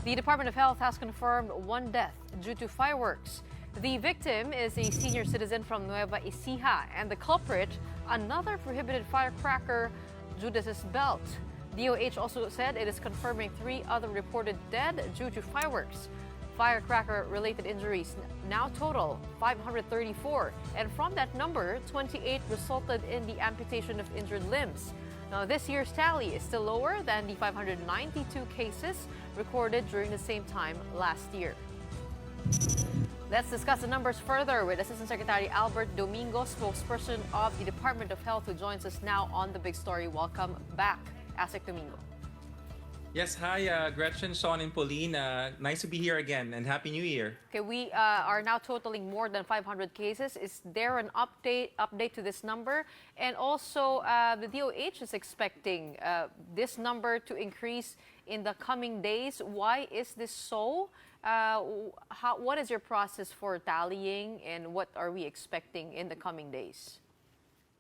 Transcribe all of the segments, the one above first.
The Department of Health has confirmed one death due to fireworks. The victim is a senior citizen from Nueva Ecija, and the culprit, another prohibited firecracker, Judas's belt. DOH also said it is confirming 3 other reported dead due to fireworks. Firecracker-related injuries now total 534, and from that number, 28 resulted in the amputation of injured limbs. Now, this year's tally is still lower than the 592 cases recorded during the same time last year. Let's discuss the numbers further with Assistant Secretary Albert Domingo, spokesperson of the Department of Health, who joins us now on The Big Story. Welcome back, Asik Domingo. Yes, hi, Gretchen, Sean, and Pauline. Nice to be here again, and Happy New Year. Okay, we are now totaling more than 500 cases. Is there an update to this number? And also, the DOH is expecting this number to increase in the coming days. Why is this so? What is your process for tallying, and what are we expecting in the coming days?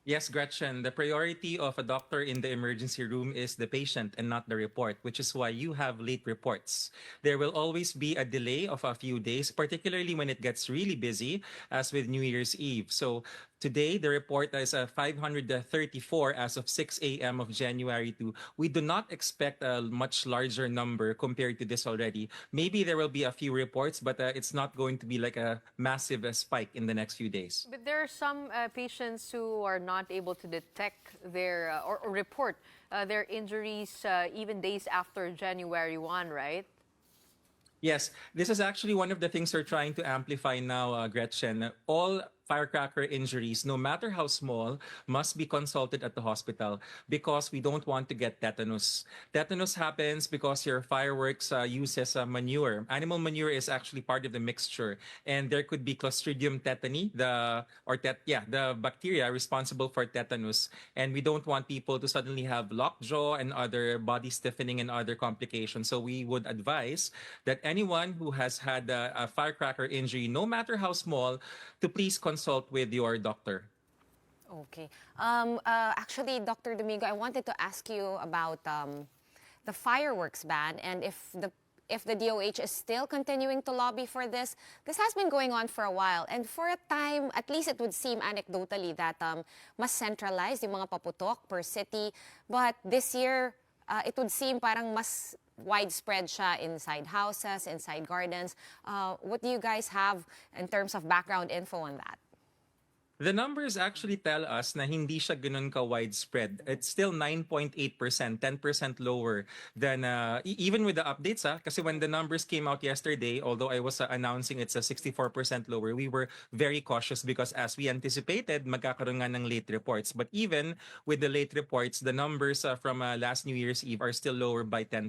Yes, Gretchen, the priority of a doctor in the emergency room is the patient and not the report, which is why you have late reports. There will always be a delay of a few days, particularly when it gets really busy, as with New Year's Eve. So today, the report is 534 as of 6 a.m. of January 2. We do not expect a much larger number compared to this already. Maybe there will be a few reports, but it's not going to be like a massive spike in the next few days. But there are some patients who are not able to detect their or report their injuries even days after January 1, right? Yes, this is actually one of the things we're trying to amplify now, Gretchen. All firecracker injuries, no matter how small, must be consulted at the hospital because we don't want to get tetanus. Tetanus happens because your fireworks uses manure. Animal manure is actually part of the mixture, and there could be Clostridium tetani, the bacteria responsible for tetanus. And we don't want people to suddenly have lockjaw and other body stiffening and other complications. So we would advise that anyone who has had a firecracker injury, no matter how small, to please consult with your doctor. Okay. Actually, Dr. Domingo, I wanted to ask you about the fireworks ban, and if the DOH is still continuing to lobby for this. This has been going on for a while, and for a time, at least it would seem anecdotally that mas centralized yung mga paputok per city. But this year, it would seem parang mas widespread siya inside houses, inside gardens. What do you guys have in terms of background info on that? The numbers actually tell us na hindi siya ganun ka-widespread. It's still 9.8%, 10% lower than, even with the updates, kasi when the numbers came out yesterday, although I was announcing it's a 64% lower, we were very cautious because as we anticipated, magkakaroon nga ng late reports. But even with the late reports, the numbers from last New Year's Eve are still lower by 10%.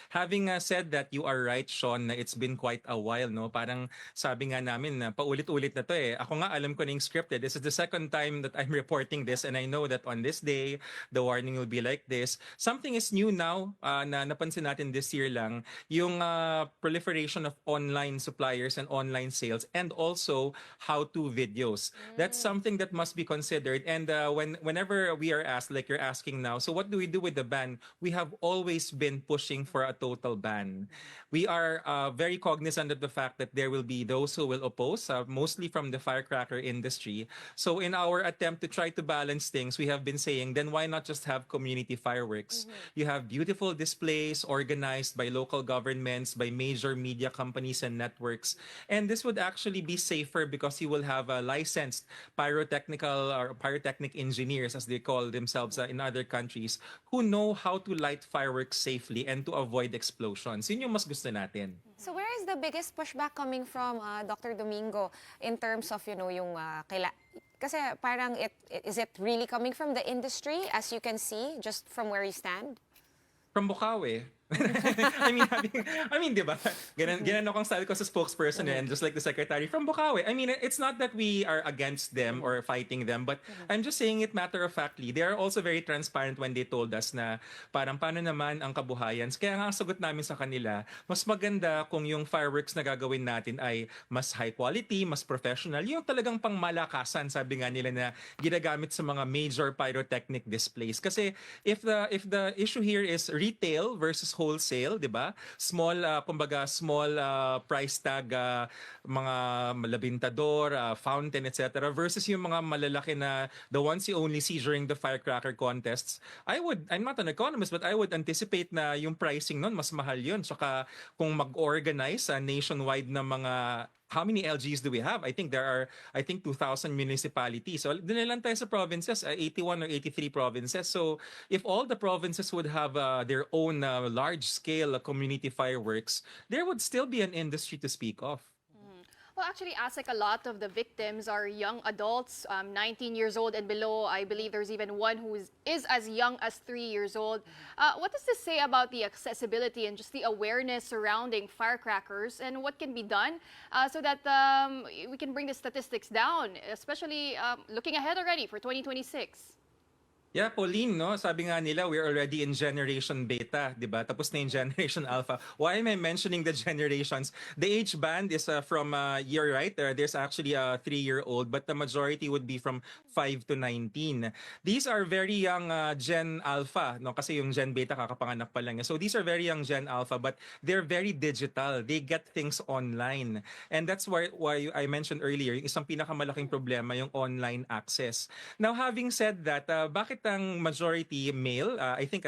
Having said that, you are right, Sean, na it's been quite a while, no? Parang sabi nga namin na paulit-ulit na to eh. Ako nga alam ko na yung script. This is the second time that I'm reporting this, and I know that on this day, the warning will be like this. Something is new now na napansin natin this year lang, yung proliferation of online suppliers and online sales, and also how-to videos. That's something that must be considered. And whenever we are asked, like you're asking now, so what do we do with the ban? We have always been pushing for a total ban. We are very cognizant of the fact that there will be those who will oppose, mostly from the firecracker industry. So in our attempt to try to balance things, we have been saying, then why not just have community fireworks? You have beautiful displays organized by local governments, by major media companies and networks. And this would actually be safer because you will have licensed pyrotechnic engineers, as they call themselves in other countries, who know how to light fireworks safely and to avoid explosions. Yun yung mas gusto natin. So where is the biggest pushback coming from, Dr. Domingo, in terms of, yung kasi parang is it really coming from the industry, as you can see, just from where you stand? From Bukawi. I mean, di ba? Ganun akong style ko sa spokesperson and just like the secretary from Bukawi. I mean, it's not that we are against them or fighting them, but I'm just saying it matter-of-factly. They are also very transparent when they told us na parang paano naman ang kabuhayan. Kaya nga sagot namin sa kanila, mas maganda kung yung fireworks na gagawin natin ay mas high quality, mas professional. Yung talagang pangmalakasan, sabi nga nila na ginagamit sa mga major pyrotechnic displays. Kasi if the issue here is retail versus wholesale, di ba? Small, kumbaga, small price tag, mga labintador, fountain, etc. versus yung mga malalaki na the ones you only see during the firecracker contests. I'm not an economist, but I would anticipate na yung pricing nun, mas mahal yun. Saka kung mag-organize sa nationwide na mga how many LGs do we have? I think there are 2,000 municipalities. So doon na lang tayo sa provinces, 81 or 83 provinces. So if all the provinces would have their own large scale community fireworks, there would still be an industry to speak of. Well, actually, ASEC, a lot of the victims are young adults, 19 years old and below. I believe there's even one who is as young as 3 years old. What does this say about the accessibility and just the awareness surrounding firecrackers, and what can be done so that we can bring the statistics down, especially looking ahead already for 2026? Yeah, Pauline, no? Sabi nga nila, we're already in generation beta, di ba? Tapos na yung generation alpha. Why am I mentioning the generations? The age band is from, you're right, there's actually a 3-year-old, but the majority would be from 5 to 19. These are very young Gen Alpha, no? Kasi yung Gen Beta kakapanganak pa lang. So these are very young Gen Alpha, but they're very digital. They get things online. And that's why I mentioned earlier, yung isang pinakamalaking problema, yung online access. Now, having said that, bakit ang majority male, I think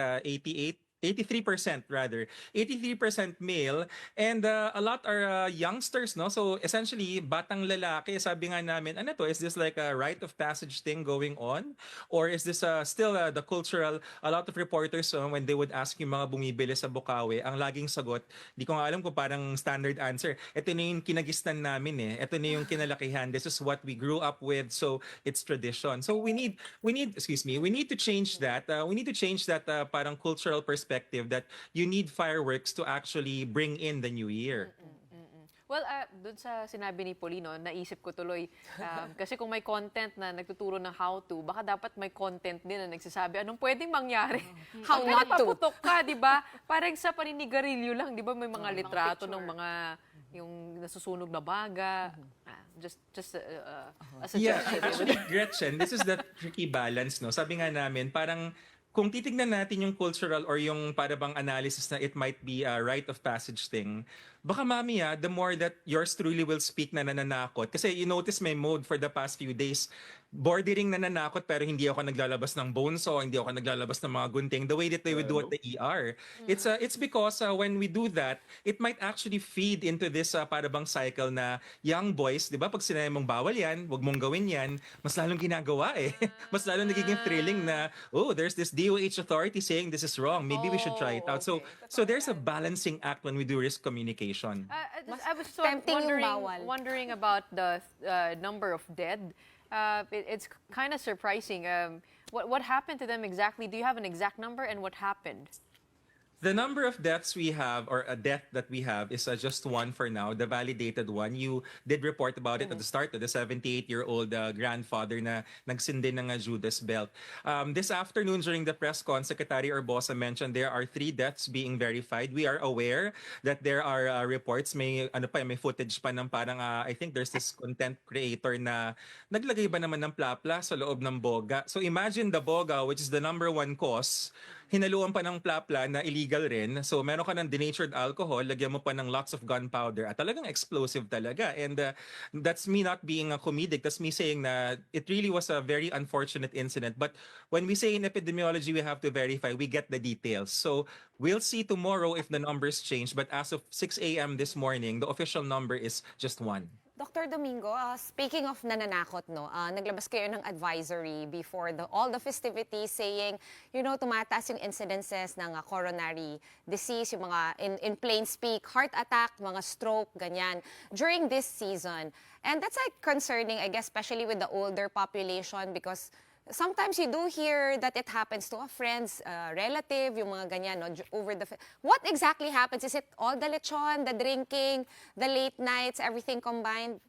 83% rather, 83% male, and a lot are youngsters, no? So essentially, batang lalaki, sabi nga namin, ano to, is this like a rite of passage thing going on? Or is this still the cultural, a lot of reporters, when they would ask yung mga bumibili sa Bukawi, ang laging sagot, di ko nga alam kung parang standard answer, ito na yung kinagisnan namin ito na yung kinalakihan, this is what we grew up with, so it's tradition. So we need to change that. We need to change that parang cultural perspective that you need fireworks to actually bring in the new year. Well, dun sa sinabi ni Polino, naisip ko tuloy, kasi kung may content na nagtuturo ng how to, baka dapat may content din na nagsasabi, anong pwedeng mangyari? How Pag not to. napaputok ka, di ba? Parang sa paninigarilyo lang, di ba? May mga litrato ng mga, yung nasusunog na baga. Just a suggestion. Yeah, actually, Gretchen, this is the tricky balance, no? Sabi nga namin, parang kung titignan natin yung cultural or yung para bang analysis na it might be a rite of passage thing, baka mamaya, the more that yours truly will speak na nananakot. Kasi you notice my mode for the past few days, bordering nananakot pero hindi ako naglalabas ng bonesaw, hindi ako naglalabas ng mga gunting, the way that they would do at the ER. It's because when we do that, it might actually feed into this para bang cycle na young boys, di ba, pag sinabi mong bawal yan, wag mong gawin yan, mas lalong ginagawa mas lalong nagiging thrilling na, oh, there's this DOH authority saying this is wrong, maybe we should try it out. Okay. So there's a balancing act when we do risk communication. I was tempting yung bawal. wondering about the number of dead. It's kind of surprising. What happened to them exactly? Do you have an exact number, and what happened? The number of deaths we have, or a death that we have, is just one for now, the validated one. You did report about it at the start, the 78-year-old grandfather na nagsindi ng Judas belt. This afternoon during the press con, Secretary Orbosa mentioned there are 3 deaths being verified. We are aware that there are reports, may footage pa ng parang, I think there's this content creator na naglagay ba naman ng plapla sa loob ng boga. So imagine the boga, which is the number 1 cause, hinaluan pa ng plapla na illegal rin. So meron ka ng denatured alcohol, lagyan mo pa ng lots of gunpowder. At talagang explosive talaga. And that's me not being a comedic. That's me saying na it really was a very unfortunate incident. But when we say in epidemiology, we have to verify, we get the details. So we'll see tomorrow if the numbers change. But as of 6 a.m. this morning, the official number is just 1. Dr. Domingo, speaking of nananakot, naglabas kayo ng advisory before all the festivities saying, tumataas yung incidences ng coronary disease, yung mga, in plain speak, heart attack, mga stroke, ganyan, during this season. And that's like concerning, I guess, especially with the older population because sometimes you do hear that it happens to a friend's relative, yung mga ganyan, over the... What exactly happens? Is it all the lechon, the drinking, the late nights, everything combined?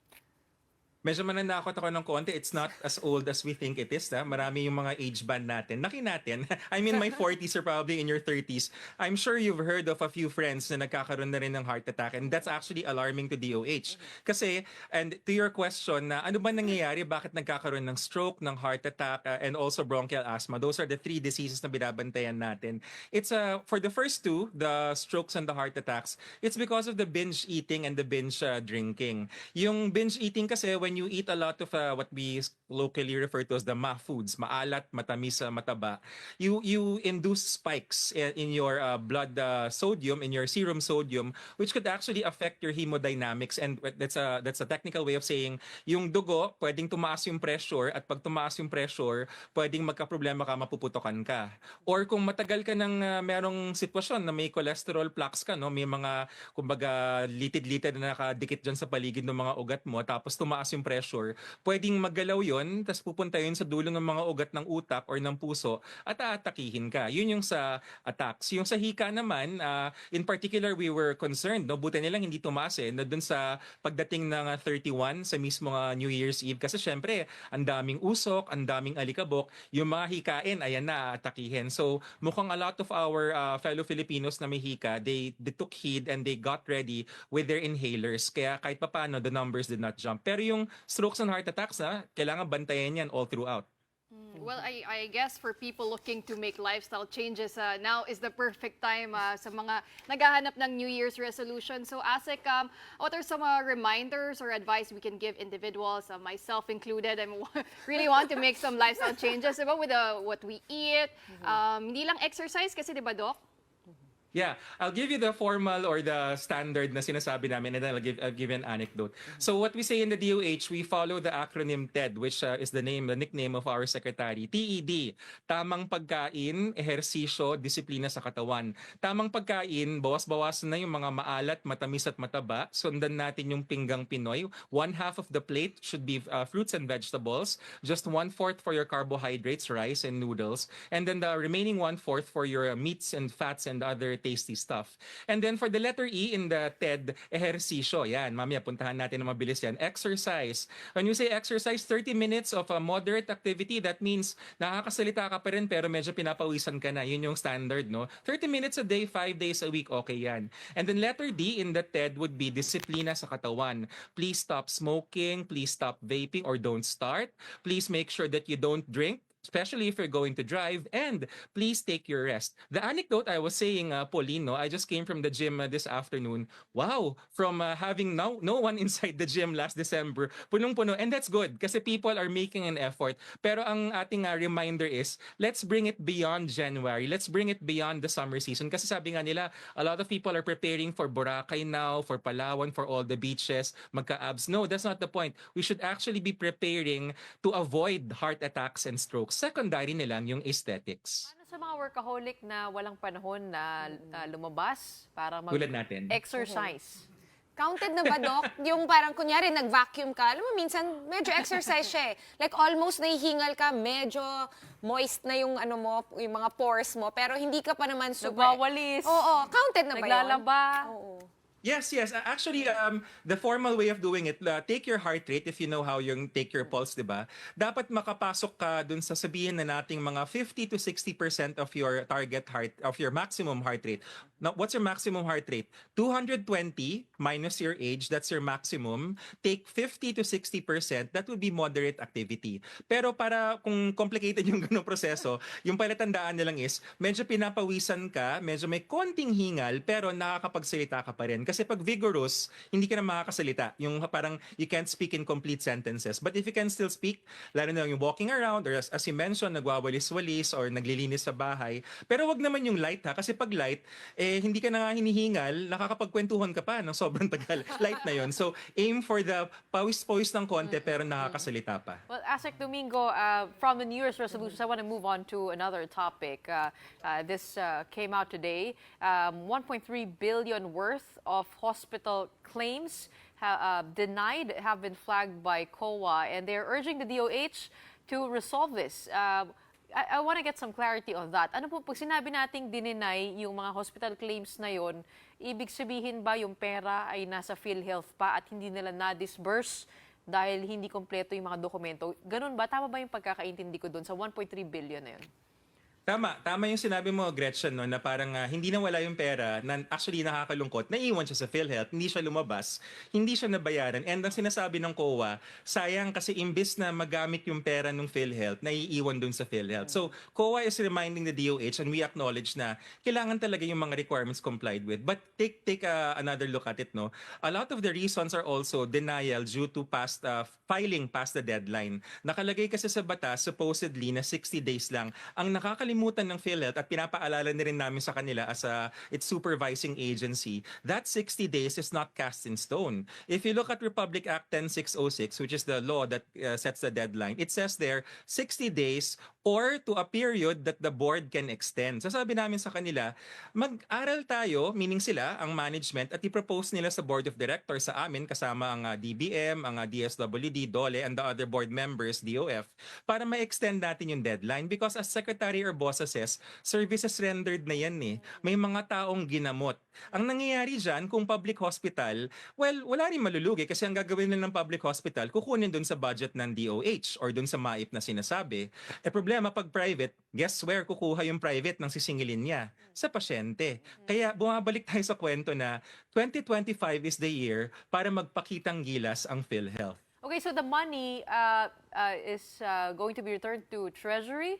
Medyo mananakot ako ng konti. It's not as old as we think it is. Marami yung mga age band natin. Natin. I'm in my 40s or probably in your 30s. I'm sure you've heard of a few friends na nagkakaroon na rin ng heart attack, and that's actually alarming to DOH. Kasi, and to your question na ano ba nangyayari, bakit nagkakaroon ng stroke, ng heart attack, and also bronchial asthma? Those are the three diseases na binabantayan natin. It's for the first two, the strokes and the heart attacks, it's because of the binge eating and the binge drinking. Yung binge eating kasi, when you eat a lot of what we locally refer to as the ma foods, maalat, matamis, mataba, you induce spikes in your blood sodium, in your serum sodium, which could actually affect your hemodynamics. And that's a technical way of saying yung dugo pwedeng tumaas yung pressure, at pag tumaas yung pressure, pwedeng magka-problema ka, mapuputokan ka. Or kung matagal ka ng merong sitwasyon na may cholesterol plaques ka, no, may mga kumbaga litid-litid na nakadikit dyan sa paligid ng mga ugat mo, tapos tumaas yung pressure, pwedeng maggalaw yun, tapos pupunta yun sa dulo ng mga ugat ng utak or ng puso at aatakihin ka. Yun yung sa attacks. Yung sa hika naman, in particular, we were concerned, no? Buti nilang hindi tumaas na dun sa pagdating ng 31 sa mismo New Year's Eve. Kasi syempre, ang daming usok, ang daming alikabok, yung mga hikain, ayan na, aatakihin. So, mukhang a lot of our fellow Filipinos na may hika, they took heed and they got ready with their inhalers. Kaya kahit papano, the numbers did not jump. Pero yung strokes and heart attacks, kailangan bantayan yan all throughout. Well, I guess for people looking to make lifestyle changes, now is the perfect time sa mga naghahanap ng New Year's resolution. So, Asik, what are some reminders or advice we can give individuals, myself included? I really want to make some lifestyle changes, diba, with what we eat. Hindi lang exercise kasi, diba, Doc? Yeah, I'll give you the formal or the standard na sinasabi namin, and then I'll give you an anecdote. So what we say in the DOH, we follow the acronym TED, which is the nickname of our secretary. TED, tamang pagkain, ehersisyo, disiplina sa katawan. Tamang pagkain, bawas-bawasan na yung mga maalat, matamis at mataba. Sundan natin yung pinggang Pinoy. 1/2 of the plate should be fruits and vegetables. Just 1/4 for your carbohydrates, rice and noodles. And then the remaining 1/4 for your meats and fats and other tasty stuff. And then for the letter E in the TED, ehersisyo. Yan, mamaya puntahan natin na mabilis yan. Exercise. When you say exercise, 30 minutes of a moderate activity, that means nakakasalita ka pa rin pero medyo pinapawisan ka na. Yun yung standard, no? 30 minutes a day, 5 days a week, okay yan. And then letter D in the TED would be disiplina sa katawan. Please stop smoking, please stop vaping or don't start. Please make sure that you don't drink, especially if you're going to drive, and please take your rest. The anecdote I was saying, Paulino, I just came from the gym this afternoon. Wow, from having no one inside the gym last December, punong-puno, and that's good kasi people are making an effort. Pero ang ating reminder is, let's bring it beyond January. Let's bring it beyond the summer season kasi sabi nga nila, a lot of people are preparing for Boracay now, for Palawan, for all the beaches, magka-abs. No, that's not the point. We should actually be preparing to avoid heart attacks and strokes. Secondary nilang yung aesthetics. Ano sa mga workaholic na walang panahon na lumabas para Tulad natin. mag-exercise? Counted na ba, Doc? Yung parang kunyari nag-vacuum ka, alam mo, minsan medyo exercise siya eh. Like almost nahihingal ka, medyo moist na yung ano mo, yung mga pores mo, pero hindi ka pa naman super... Nagwawalis. Oo, counted na ba yun? Naglalaba. Oo. Yes. Actually, the formal way of doing it, take your heart rate if you know how yung take your pulse, di ba? Dapat makapasok ka dun sa sabihin na nating mga 50 to 60% of your target heart, of your maximum heart rate. Now, what's your maximum heart rate? 220 minus your age, that's your maximum. Take 50 to 60%, that would be moderate activity. Pero para kung complicated yung ganung proseso, yung palatandaan nilang is, medyo pinapawisan ka, medyo may konting hingal, pero nakakapagsalita ka pa rin. Kasi pag vigorous, hindi ka na makakasalita. Yung parang you can't speak in complete sentences. But if you can still speak, lalo na yung walking around, or as you mentioned, nagwawalis-walis or naglilinis sa bahay. Pero wag naman yung light kasi pag light, hindi ka na nga hinihingal, nakakapagkwentuhan ka pa ng sobrang tagal. Light na yon. So aim for the pawis-pawis ng konti pero nakakasalita pa. Well, Asik Domingo, from the New Year's resolutions, I want to move on to another topic. This came out today. 1.3 billion worth of hospital claims denied have been flagged by COA, and they're urging the DOH to resolve this. I want to get some clarity on that. Ano po, pag sinabi nating dininay yung mga hospital claims na yon, ibig sabihin ba yung pera ay nasa PhilHealth pa at hindi nila na-disburse dahil hindi kompleto yung mga dokumento. Ganun ba? Tama ba yung pagkakaintindi ko doon sa 1.3 billion na yun? Tama yung sinabi mo, Gretchen, no, na parang hindi na wala yung pera, na actually nakakalungkot, naiwan siya sa PhilHealth, hindi siya lumabas, hindi siya nabayaran. And ang sinasabi ng COA, sayang kasi imbis na magamit yung pera ng PhilHealth, naiiwan dun sa PhilHealth. So, COA is reminding the DOH and we acknowledge na kailangan talaga yung mga requirements complied with. But take another look at it, no. A lot of the reasons are also denial due to filing past the deadline. Nakalagay kasi sa batas, supposedly, na 60 days lang. Ang nakakalimutan ng PhilHealth at pinapaalala na rin namin sa kanila as its supervising agency, that 60 days is not cast in stone. If you look at Republic Act 10606, which is the law that sets the deadline, it says there 60 days or to a period that the board can extend. So sabi namin sa kanila, mag-aral tayo, meaning sila, ang management, at i-propose nila sa board of directors sa amin, kasama ang DBM, ang DSWD, DOLE, and the other board members, DOF, para ma-extend natin yung deadline. Because as secretary or boss says, services rendered na yan eh. May mga taong ginamot. Ang nangyayari dyan, kung public hospital, well, wala rin malulugi kasi ang gagawin nila ng public hospital, kukunin dun sa budget ng DOH or dun sa MAIP na sinasabi. Eh problema, pag private, guess where kukuha yung private ng sisingilin niya? Sa pasyente. Kaya bumabalik tayo sa kwento na 2025 is the year para magpakitang gilas ang PhilHealth. Okay, so the money is going to be returned to Treasury?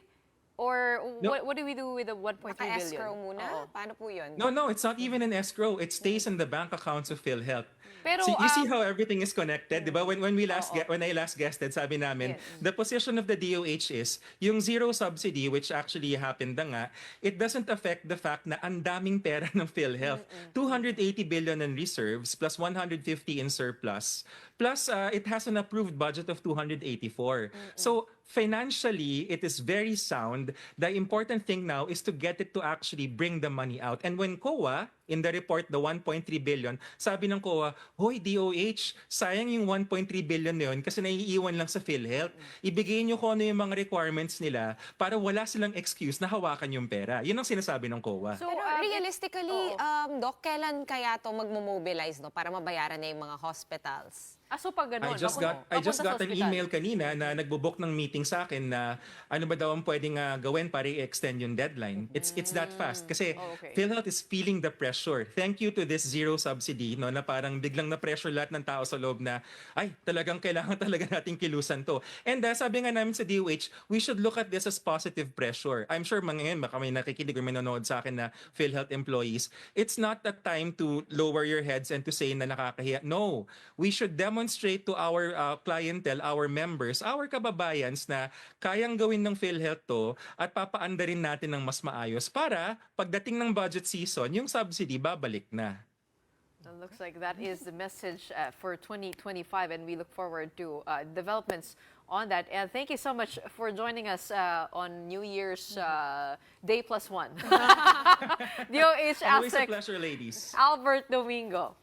Or No. what do we do with the 1.3 billion? Naka-escrow muna? Oo. Paano po yun? No, it's not even an escrow. It stays in the bank accounts of PhilHealth. Pero, See, you see how everything is connected, di ba? When I last guested, sabi namin, Yes. the position of the DOH is, yung zero subsidy, which actually happened na nga, it doesn't affect the fact na ang daming pera ng PhilHealth. 280 billion in reserves, plus 150 in surplus, plus it has an approved budget of 284. So, financially, it is very sound. The important thing now is to get it to actually bring the money out. And when COA, in the report, the 1.3 billion, sabi ng COA, hoy DOH, sayang yung 1.3 billion na yun kasi naiiwan lang sa PhilHealth. Ibigay nyo kung ano yung mga requirements nila para wala silang excuse na hawakan yung pera. Yun ang sinasabi ng COA. So, Pero realistically, Doc, kailan kaya to magmo-mobilize no, para mabayaran na yung mga hospitals? so pag ganun, I just papunta got sa an ospital. email kanina na nagbo-book ng meeting sa akin na ano ba daw ang pwedeng gawin para i-extend yung deadline. It's that fast kasi Okay. PhilHealth is feeling the pressure. Thank you to this zero subsidy, no, na parang biglang na-pressure lahat ng tao sa loob na ay, talagang kailangan talaga nating kilusan to. And sabi nga namin sa DOH, we should look at this as positive pressure. I'm sure ngayon baka may nakikinig or may nanonood sa akin na PhilHealth employees. It's not the time to lower your heads and to say na nakakahiya. No, we should demonstrate to our clientele, our members, our kababayans na kayang gawin ng PhilHealth to at papaanda rin natin ng mas maayos para pagdating ng budget season, yung subsidy babalik na. It looks like that is the message for 2025, and we look forward to developments on that. And thank you so much for joining us on New Year's Day +1. DOH Always a ASEC pleasure, ladies. Albert Domingo.